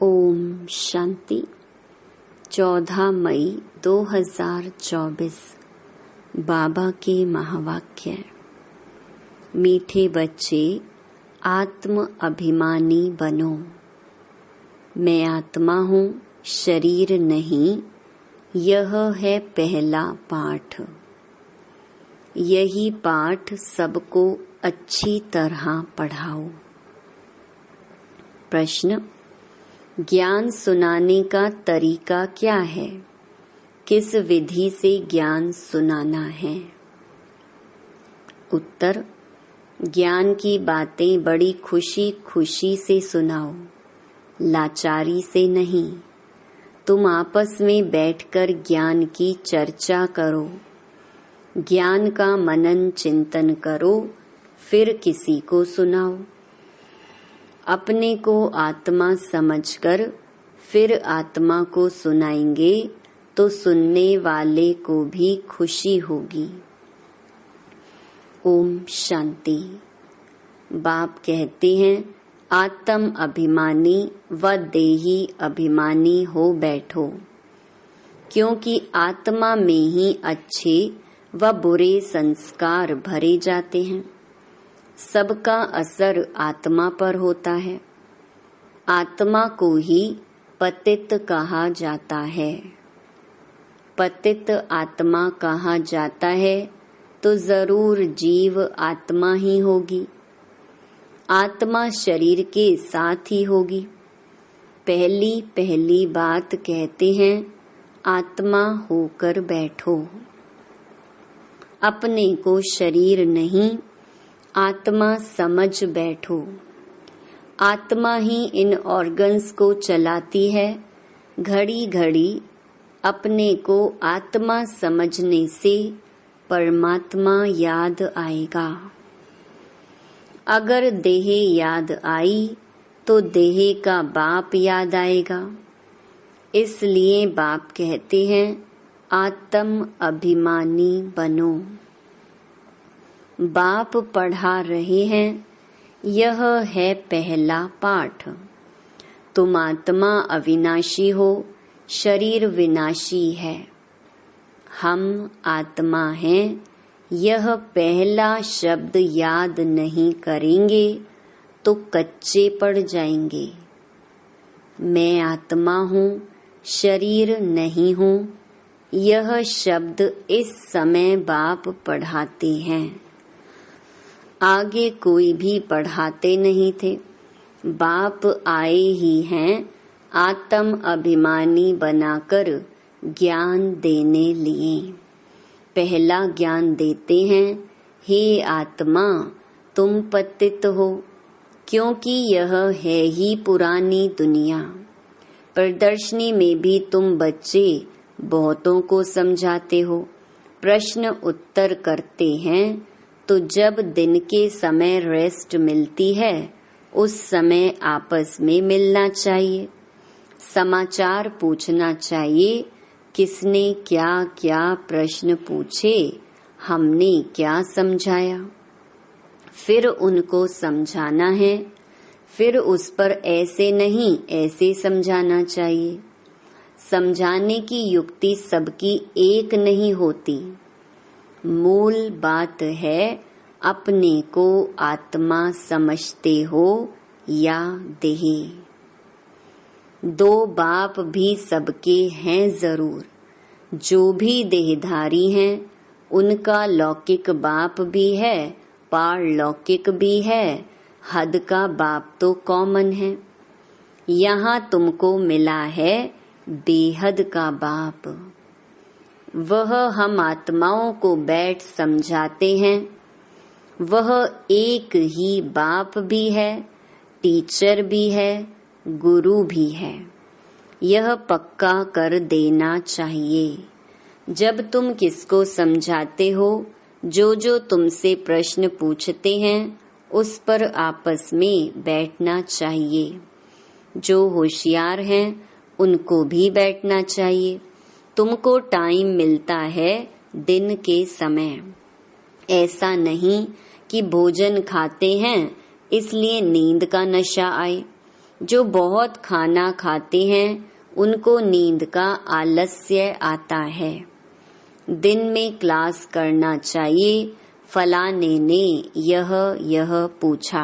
ओम शांति। 14 मई 2024 बाबा के महावाक्य। मीठे बच्चे, आत्म अभिमानी बनो। मैं आत्मा हूँ, शरीर नहीं। यह है पहला पाठ। यही पाठ सबको अच्छी तरह पढ़ाओ। प्रश्न: ज्ञान सुनाने का तरीका क्या है? किस विधि से ज्ञान सुनाना है? उत्तर: ज्ञान की बातें बड़ी खुशी खुशी से सुनाओ, लाचारी से नहीं। तुम आपस में बैठकर ज्ञान की चर्चा करो, ज्ञान का मनन चिंतन करो, फिर किसी को सुनाओ। अपने को आत्मा समझकर फिर आत्मा को सुनाएंगे तो सुनने वाले को भी खुशी होगी। ओम शांति। बाप कहते हैं, आत्म अभिमानी व देही अभिमानी हो बैठो, क्योंकि आत्मा में ही अच्छे व बुरे संस्कार भरे जाते हैं। सबका असर आत्मा पर होता है। आत्मा को ही पतित कहा जाता है। पतित आत्मा कहा जाता है तो जरूर जीव आत्मा ही होगी। आत्मा शरीर के साथ ही होगी। पहली बात कहते हैं, आत्मा होकर बैठो। अपने को शरीर नहीं, आत्मा समझ बैठो। आत्मा ही इन ऑर्गन्स को चलाती है। घड़ी घड़ी अपने को आत्मा समझने से परमात्मा याद आएगा। अगर देह याद आई तो देह का बाप याद आएगा। इसलिए बाप कहते हैं, आत्म अभिमानी बनो। बाप पढ़ा रहे हैं, यह है पहला पाठ। तुम आत्मा अविनाशी हो, शरीर विनाशी है। हम आत्मा हैं, यह पहला शब्द याद नहीं करेंगे तो कच्चे पड़ जाएंगे। मैं आत्मा हूँ, शरीर नहीं हूँ। यह शब्द इस समय बाप पढ़ाते हैं। आगे कोई भी पढ़ाते नहीं थे। बाप आए ही हैं आत्म अभिमानी बनाकर ज्ञान देने लिए। पहला ज्ञान देते हैं, हे आत्मा तुम पतित हो, क्योंकि यह है ही पुरानी दुनिया। प्रदर्शनी में भी तुम बच्चे बहुतों को समझाते हो, प्रश्न उत्तर करते हैं। तो जब दिन के समय रेस्ट मिलती है, उस समय आपस में मिलना चाहिए, समाचार पूछना चाहिए। किसने क्या क्या प्रश्न पूछे, हमने क्या समझाया, फिर उनको समझाना है। फिर उस पर ऐसे नहीं ऐसे समझाना चाहिए। समझाने की युक्ति सबकी एक नहीं होती। मूल बात है, अपने को आत्मा समझते हो या देह। दो बाप भी सबके हैं जरूर। जो भी देहधारी हैं, उनका लौकिक बाप भी है, पारलौकिक भी है। हद का बाप तो कॉमन है। यहाँ तुमको मिला है बेहद का बाप। वह हम आत्माओं को बैठ समझाते हैं। वह एक ही बाप भी है, टीचर भी है, गुरु भी है। यह पक्का कर देना चाहिए। जब तुम किसको समझाते हो, जो तुमसे प्रश्न पूछते हैं, उस पर आपस में बैठना चाहिए। जो होशियार हैं, उनको भी बैठना चाहिए। तुमको टाइम मिलता है दिन के समय। ऐसा नहीं कि भोजन खाते हैं इसलिए नींद का नशा आए। जो बहुत खाना खाते हैं उनको नींद का आलस्य आता है। दिन में क्लास करना चाहिए, फलाने ने यह पूछा,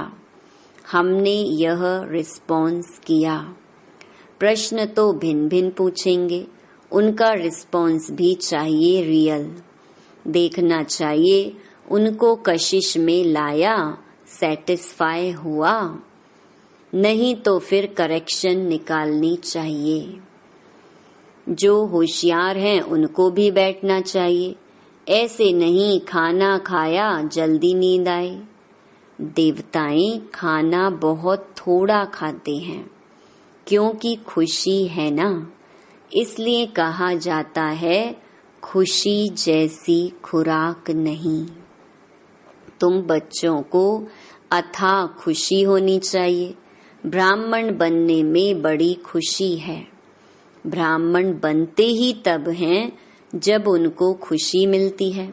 हमने यह रिस्पॉन्स किया। प्रश्न तो भिन्न भिन्न पूछेंगे, उनका रिस्पॉन्स भी चाहिए रियल। देखना चाहिए उनको कशिश में लाया, सेटिस्फाई हुआ, नहीं तो फिर करेक्शन निकालनी चाहिए। जो होशियार हैं उनको भी बैठना चाहिए, ऐसे नहीं खाना खाया जल्दी नींद आए। देवताएं खाना बहुत थोड़ा खाते हैं, क्योंकि खुशी है ना, इसलिए कहा जाता है खुशी जैसी खुराक नहीं। तुम बच्चों को अथाह खुशी होनी चाहिए। ब्राह्मण बनने में बड़ी खुशी है। ब्राह्मण बनते ही तब हैं जब उनको खुशी मिलती है।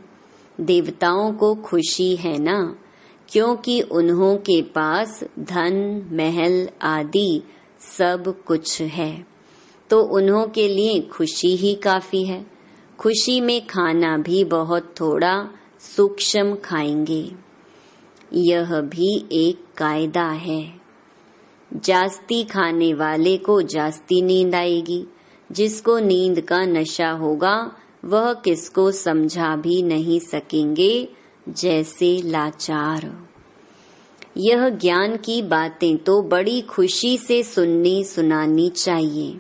देवताओं को खुशी है ना, क्योंकि उन्हों के पास धन महल आदि सब कुछ है, तो उन्हों के लिए खुशी ही काफी है। खुशी में खाना भी बहुत थोड़ा सूक्ष्म खाएंगे। यह भी एक कायदा है। जास्ती खाने वाले को जास्ती नींद आएगी। जिसको नींद का नशा होगा वह किसको समझा भी नहीं सकेंगे, जैसे लाचार। यह ज्ञान की बातें तो बड़ी खुशी से सुननी सुनानी चाहिए,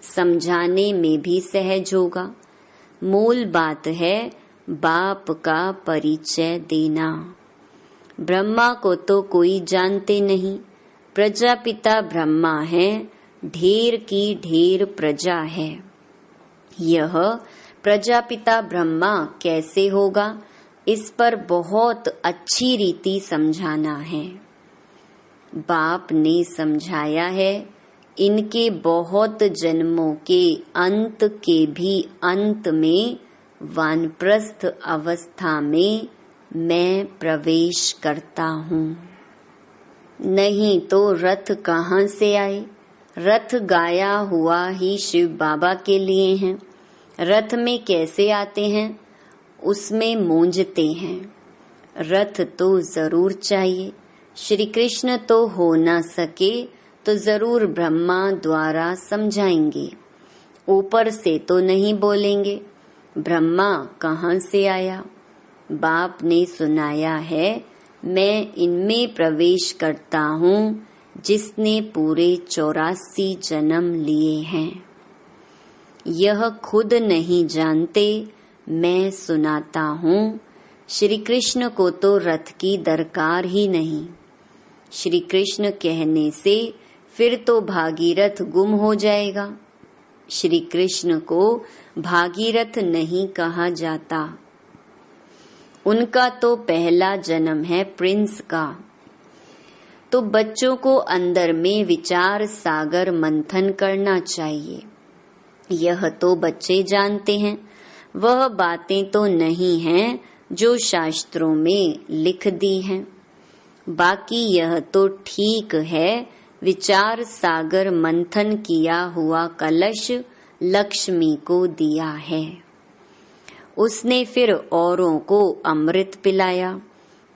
समझाने में भी सहज होगा। मूल बात है बाप का परिचय देना। ब्रह्मा को तो कोई जानते नहीं, प्रजापिता ब्रह्मा है, ढेर की ढेर प्रजा है। यह प्रजापिता ब्रह्मा कैसे होगा, इस पर बहुत अच्छी रीति समझाना है। बाप ने समझाया है, इनके बहुत जन्मों के अंत के भी अंत में वानप्रस्थ अवस्था में मैं प्रवेश करता हूँ। नहीं तो रथ कहाँ से आए? रथ गाया हुआ ही शिव बाबा के लिए हैं। रथ में कैसे आते हैं? उसमें मूंझते हैं। रथ तो जरूर चाहिए। श्री कृष्ण तो हो ना सके तो जरूर ब्रह्मा द्वारा समझाएंगे। ऊपर से तो नहीं बोलेंगे। ब्रह्मा कहाँ से आया? बाप ने सुनाया है, मैं इनमें प्रवेश करता हूँ जिसने पूरे 84 जन्म लिए हैं। यह खुद नहीं जानते, मैं सुनाता हूँ। श्री कृष्ण को तो रथ की दरकार ही नहीं। श्री कृष्ण कहने से फिर तो भागीरथ गुम हो जाएगा। श्री कृष्ण को भागीरथ नहीं कहा जाता। उनका तो पहला जन्म है प्रिंस का। तो बच्चों को अंदर में विचार सागर मंथन करना चाहिए। यह तो बच्चे जानते हैं, वह बातें तो नहीं हैं जो शास्त्रों में लिख दी हैं। बाकी यह तो ठीक है, विचार सागर मंथन किया हुआ कलश लक्ष्मी को दिया है। उसने फिर औरों को अमृत पिलाया,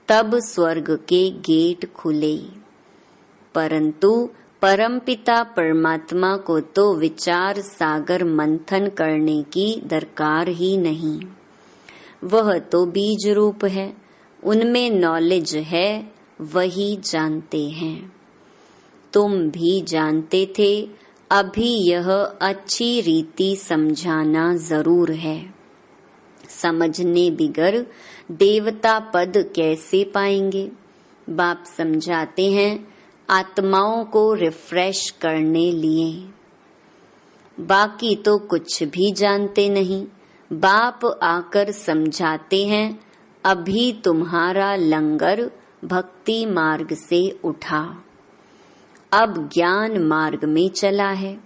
तब स्वर्ग के गेट खुले। परंतु परमपिता परमात्मा को तो विचार सागर मंथन करने की दरकार ही नहीं। वह तो बीज रूप है, उनमें नॉलेज है, वही जानते हैं। तुम भी जानते थे, अभी यह अच्छी रीति समझाना जरूर है। समझने बिगर देवता पद कैसे पाएंगे? बाप समझाते हैं, आत्माओं को रिफ्रेश करने लिए। बाकी तो कुछ भी जानते नहीं। बाप आकर समझाते हैं, अभी तुम्हारा लंगर भक्ति मार्ग से उठा, अब ज्ञान मार्ग में चला है।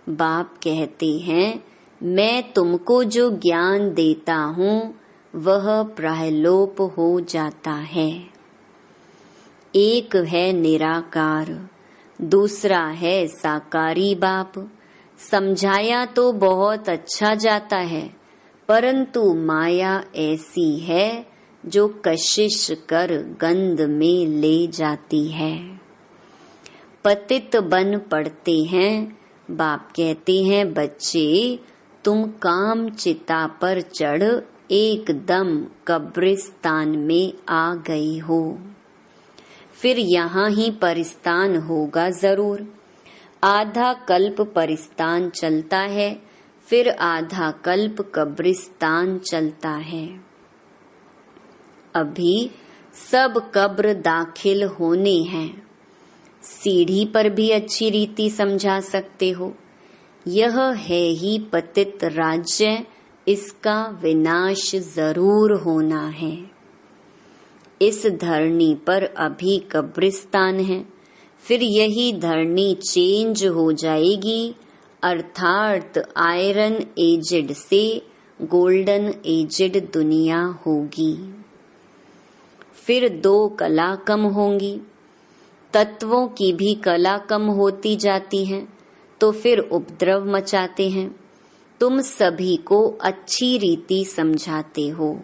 बाप कहते हैं, मैं तुमको जो ज्ञान देता हूँ वह प्रायलोप हो जाता है। एक है निराकार, दूसरा है साकारी बाप। समझाया तो बहुत अच्छा जाता है, परंतु माया ऐसी है जो कशिश कर गंध में ले जाती है। पतित बन पड़ते हैं। बाप कहते हैं, बच्चे तुम काम चिता पर चढ़ एकदम कब्रिस्तान में आ गए हो। फिर यहाँ ही परिस्तान होगा जरूर। आधा कल्प परिस्तान चलता है, फिर आधा कल्प कब्रिस्तान चलता है। अभी सब कब्र दाखिल होने हैं। सीढ़ी पर भी अच्छी रीति समझा सकते हो। यह है ही पतित राज्य, इसका विनाश जरूर होना है। इस धरनी पर अभी कब्रिस्तान है, फिर यही धरनी चेंज हो जाएगी, अर्थात आयरन एजेड से गोल्डन एजेड दुनिया होगी। फिर 2 कला कम होंगी। तत्वों की भी कला कम होती जाती है, तो फिर उपद्रव मचाते हैं। तुम सभी को अच्छी रीति समझाते हो,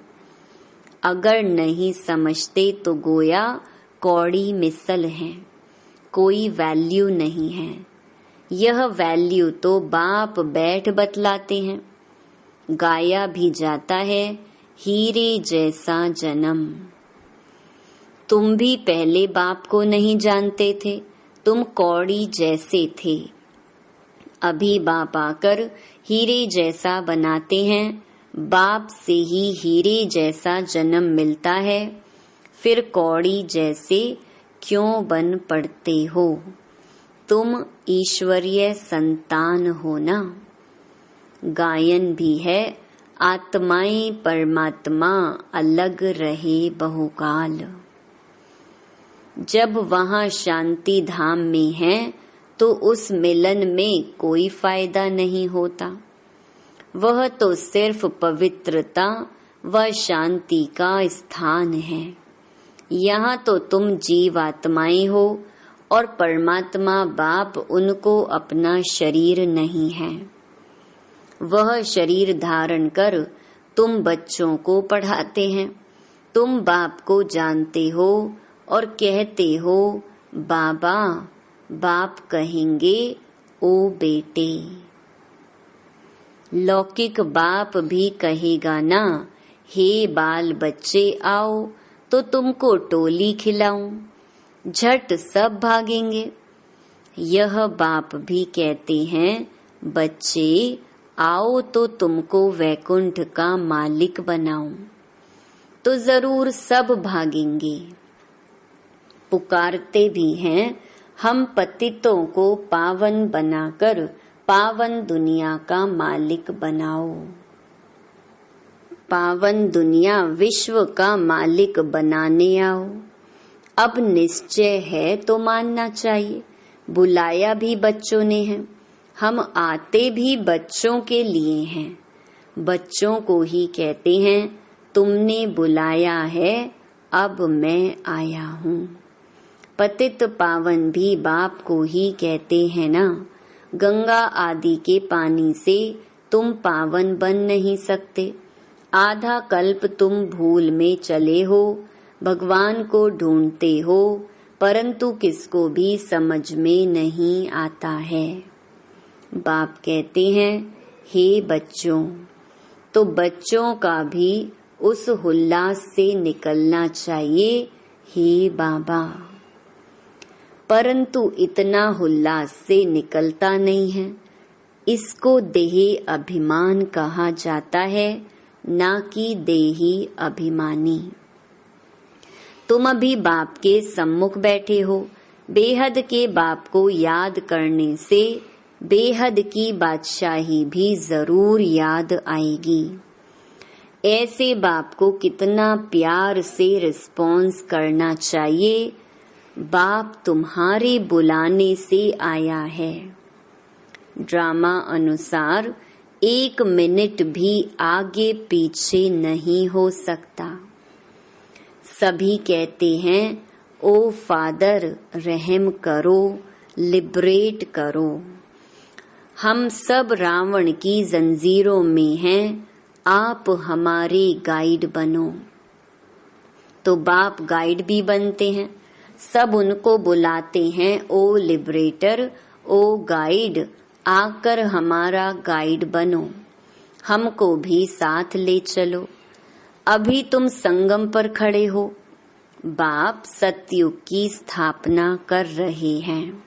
अगर नहीं समझते तो गोया कौड़ी मिसल है, कोई वैल्यू नहीं है। यह वैल्यू तो बाप बैठ बतलाते हैं। गाया भी जाता है, हीरे जैसा जन्म। तुम भी पहले बाप को नहीं जानते थे, तुम कौड़ी जैसे थे। अभी बाप आकर हीरे जैसा बनाते हैं। बाप से ही हीरे जैसा जन्म मिलता है, फिर कौड़ी जैसे क्यों बन पड़ते हो? तुम ईश्वरीय संतान हो ना। गायन भी है, आत्माएं परमात्मा अलग रहे बहुकाल। जब वहाँ शांति धाम में है तो उस मिलन में कोई फायदा नहीं होता। वह तो सिर्फ पवित्रता व शांति का स्थान है। यहाँ तो तुम जीवात्माएं हो और परमात्मा बाप उनको अपना शरीर नहीं है। वह शरीर धारण कर तुम बच्चों को पढ़ाते हैं। तुम बाप को जानते हो और कहते हो बाबा। बाप कहेंगे ओ बेटे। लौकिक बाप भी कहेगा ना, हे बाल बच्चे आओ तो तुमको टोली खिलाऊं, झट सब भागेंगे। यह बाप भी कहते हैं, बच्चे आओ तो तुमको वैकुंठ का मालिक बनाऊं, तो जरूर सब भागेंगे। पुकारते भी हैं, हम पतितों को पावन बनाकर पावन दुनिया का मालिक बनाओ। पावन दुनिया विश्व का मालिक बनाने आओ। अब निश्चय है तो मानना चाहिए। बुलाया भी बच्चों ने है, हम आते भी बच्चों के लिए हैं। बच्चों को ही कहते हैं, तुमने बुलाया है, अब मैं आया हूँ। पतित पावन भी बाप को ही कहते हैं ना। गंगा आदि के पानी से तुम पावन बन नहीं सकते। आधा कल्प तुम भूल में चले हो, भगवान को ढूंढते हो, परंतु किसको भी समझ में नहीं आता है। बाप कहते हैं, हे बच्चों, तो बच्चों का भी उस उल्लास से निकलना चाहिए, हे बाबा। परंतु इतना उल्लास से निकलता नहीं है। इसको देही अभिमान कहा जाता है, ना कि देही अभिमानी। तुम अभी बाप के सम्मुख बैठे हो। बेहद के बाप को याद करने से बेहद की बादशाही भी जरूर याद आएगी। ऐसे बाप को कितना प्यार से रिस्पॉन्स करना चाहिए। बाप तुम्हारे बुलाने से आया है। ड्रामा अनुसार 1 मिनट भी आगे पीछे नहीं हो सकता। सभी कहते हैं, ओ फादर रहम करो, लिबरेट करो। हम सब रावण की जंजीरों में हैं, आप हमारे गाइड बनो। तो बाप गाइड भी बनते हैं, सब उनको बुलाते हैं, ओ लिबरेटर, ओ गाइड, आकर हमारा गाइड बनो, हमको भी साथ ले चलो। अभी तुम संगम पर खड़े हो, बाप सतयुग की स्थापना कर रहे हैं।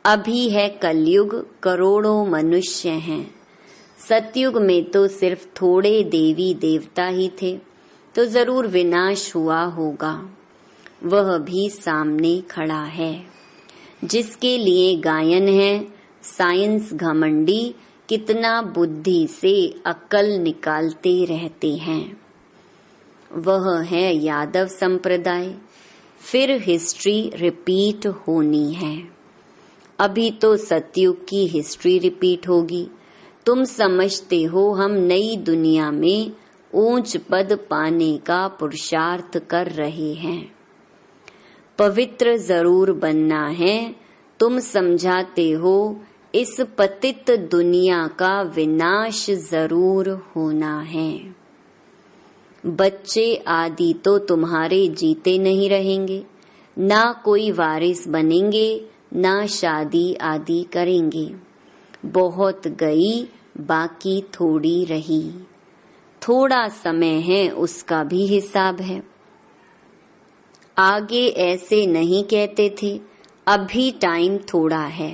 अभी है कलयुग, करोड़ों मनुष्य हैं। सतयुग में तो सिर्फ थोड़े देवी देवता ही थे, तो जरूर विनाश हुआ होगा। वह भी सामने खड़ा है, जिसके लिए गायन है, साइंस घमंडी कितना बुद्धि से अक्ल निकालते रहते हैं। वह है यादव संप्रदाय, फिर हिस्ट्री रिपीट होनी है। अभी तो सतयुग की हिस्ट्री रिपीट होगी। तुम समझते हो हम नई दुनिया में ऊंच पद पाने का पुरुषार्थ कर रहे हैं। पवित्र जरूर बनना है। तुम समझाते हो इस पतित दुनिया का विनाश जरूर होना है। बच्चे आदि तो तुम्हारे जीते नहीं रहेंगे, ना कोई वारिस बनेंगे, ना शादी आदि करेंगे। बहुत गई, बाकी थोड़ी रही। थोड़ा समय है, उसका भी हिसाब है। आगे ऐसे नहीं कहते थे, अभी टाइम थोड़ा है।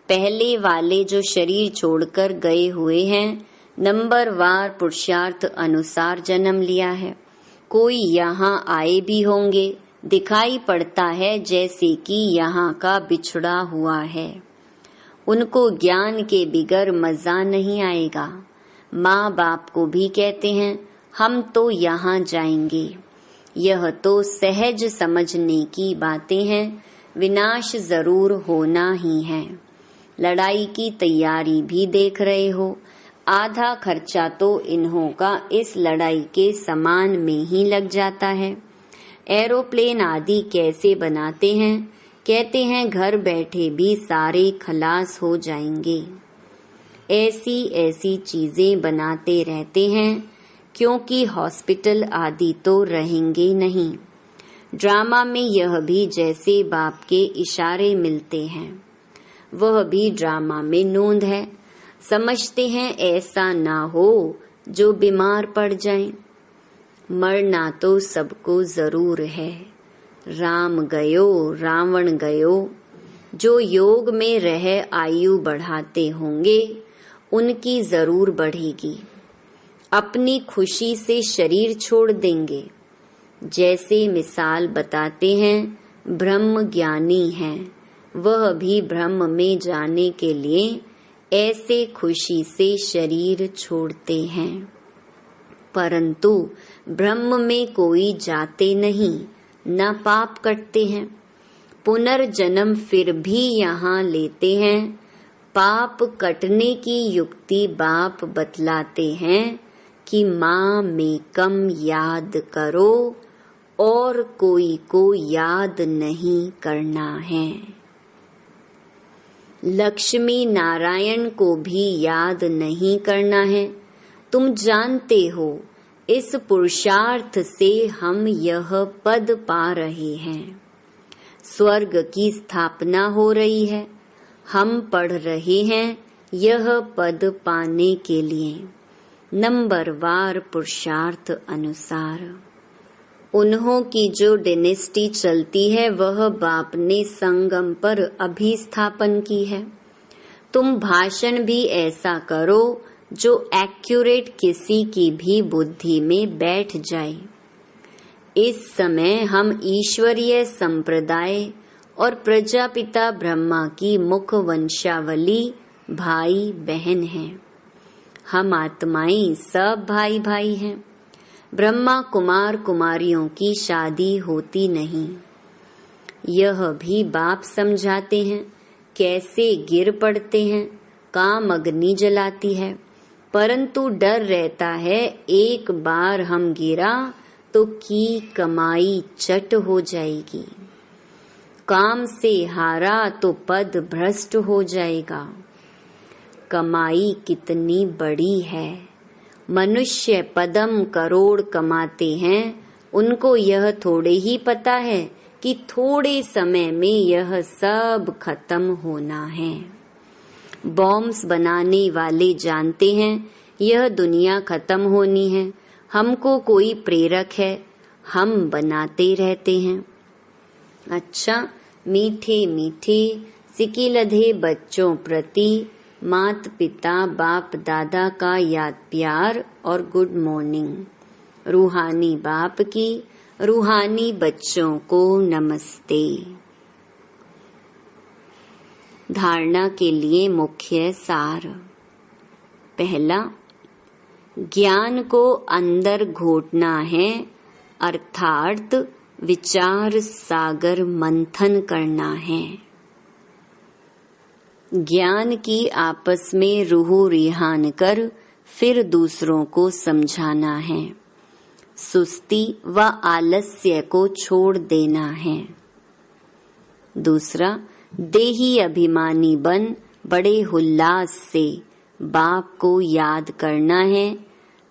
पहले वाले जो शरीर छोड़कर गए हुए हैं, नंबरवार पुरुषार्थ अनुसार जन्म लिया है। कोई यहाँ आए भी होंगे, दिखाई पड़ता है जैसे कि यहाँ का बिछड़ा हुआ है। उनको ज्ञान के बिगर मजा नहीं आएगा। माँ बाप को भी कहते हैं हम तो यहाँ जाएंगे। यह तो सहज समझने की बातें हैं, विनाश जरूर होना ही है। लड़ाई की तैयारी भी देख रहे हो, आधा खर्चा तो इन्हों का इस लड़ाई के सामान में ही लग जाता है। एरोप्लेन आदि कैसे बनाते हैं, कहते हैं घर बैठे भी सारे खलास हो जाएंगे। ऐसी ऐसी चीजें बनाते रहते हैं, क्योंकि हॉस्पिटल आदि तो रहेंगे नहीं। ड्रामा में यह भी जैसे बाप के इशारे मिलते हैं, वह भी ड्रामा में नोंद है। समझते हैं ऐसा ना हो जो बीमार पड़ जाएं। मरना तो सबको जरूर है। राम गयो, रावण गयो। जो योग में रह आयु बढ़ाते होंगे, उनकी जरूर बढ़ेगी। अपनी खुशी से शरीर छोड़ देंगे। जैसे मिसाल बताते हैं, ब्रह्म ज्ञानी हैं, वह भी ब्रह्म में जाने के लिए ऐसे खुशी से शरीर छोड़ते हैं। परंतु ब्रह्म में कोई जाते नहीं, न पाप करते हैं। पुनर्जन्म फिर भी यहाँ लेते हैं। पाप कटने की युक्ति बाप बतलाते हैं कि माँ में कम याद करो और कोई को याद नहीं करना है। लक्ष्मी नारायण को भी याद नहीं करना है। तुम जानते हो इस पुरुषार्थ से हम यह पद पा रहे हैं। स्वर्ग की स्थापना हो रही है। हम पढ़ रहे हैं यह पद पाने के लिए, नंबरवार पुरुषार्थ अनुसार। उन्हों की जो डिनेस्टी चलती है, वह बाप ने संगम पर अभी स्थापन की है। तुम भाषण भी ऐसा करो जो एक्यूरेट किसी की भी बुद्धि में बैठ जाए। इस समय हम ईश्वरीय संप्रदाय और प्रजापिता ब्रह्मा की मुख वंशावली भाई बहन हैं। हम आत्माएं सब भाई भाई हैं। ब्रह्मा कुमार कुमारियों की शादी होती नहीं। यह भी बाप समझाते हैं, कैसे गिर पड़ते हैं। काम अग्नि जलाती है, परंतु डर रहता है एक बार हम गिरा तो की कमाई चट हो जाएगी। काम से हारा तो पद भ्रष्ट हो जाएगा। कमाई कितनी बड़ी है, मनुष्य पदम करोड़ कमाते हैं, उनको यह थोड़े ही पता है कि थोड़े समय में यह सब खत्म होना है। बॉम्ब्स बनाने वाले जानते हैं यह दुनिया खत्म होनी है, हमको कोई प्रेरक है, हम बनाते रहते हैं। अच्छा, मीठे मीठे सिकिलधे बच्चों प्रति मात पिता बाप दादा का याद प्यार और गुड मॉर्निंग। रूहानी बाप की रूहानी बच्चों को नमस्ते। धारणा के लिए मुख्य सार। पहला, ज्ञान को अंदर घोटना है, अर्थात विचार सागर मंथन करना है। ज्ञान की आपस में रूह रिहान कर फिर दूसरों को समझाना है। सुस्ती व आलस्य को छोड़ देना है। दूसरा, देही अभिमानी बन बड़े उल्लास से बाप को याद करना है।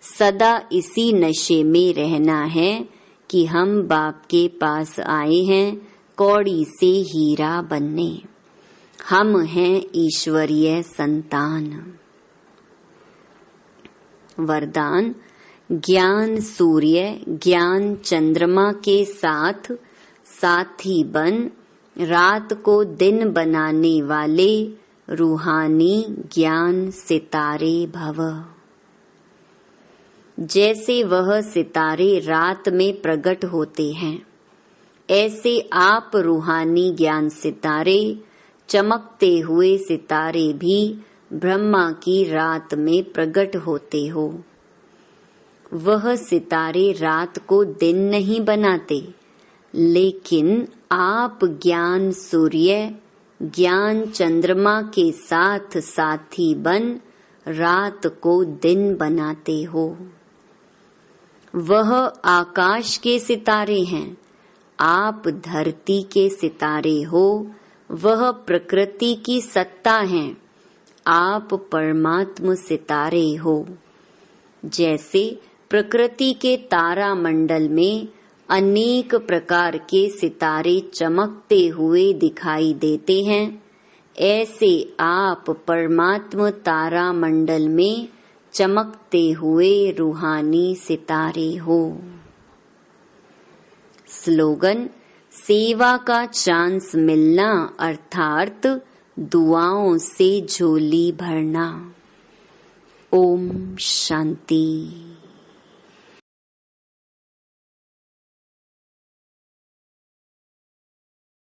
सदा इसी नशे में रहना है कि हम बाप के पास आए हैं कौड़ी से हीरा बनने। हम हैं ईश्वरीय संतान। वरदान, ज्ञान सूर्य ज्ञान चंद्रमा के साथ साथी बन रात को दिन बनाने वाले रूहानी ज्ञान सितारे भव। जैसे वह सितारे रात में प्रकट होते हैं, ऐसे आप रूहानी ज्ञान सितारे चमकते हुए सितारे भी ब्रह्मा की रात में प्रकट होते हो। वह सितारे रात को दिन नहीं बनाते, लेकिन आप ज्ञान सूर्य ज्ञान चंद्रमा के साथ साथी बन रात को दिन बनाते हो। वह आकाश के सितारे हैं, आप धरती के सितारे हो। वह प्रकृति की सत्ता है, आप परमात्म सितारे हो। जैसे प्रकृति के तारा मंडल में अनेक प्रकार के सितारे चमकते हुए दिखाई देते हैं, ऐसे आप परमात्म तारा मंडल में चमकते हुए रूहानी सितारे हो। स्लोगन, सेवा का चांस मिलना अर्थात दुआओं से झोली भरना। ओम शांति।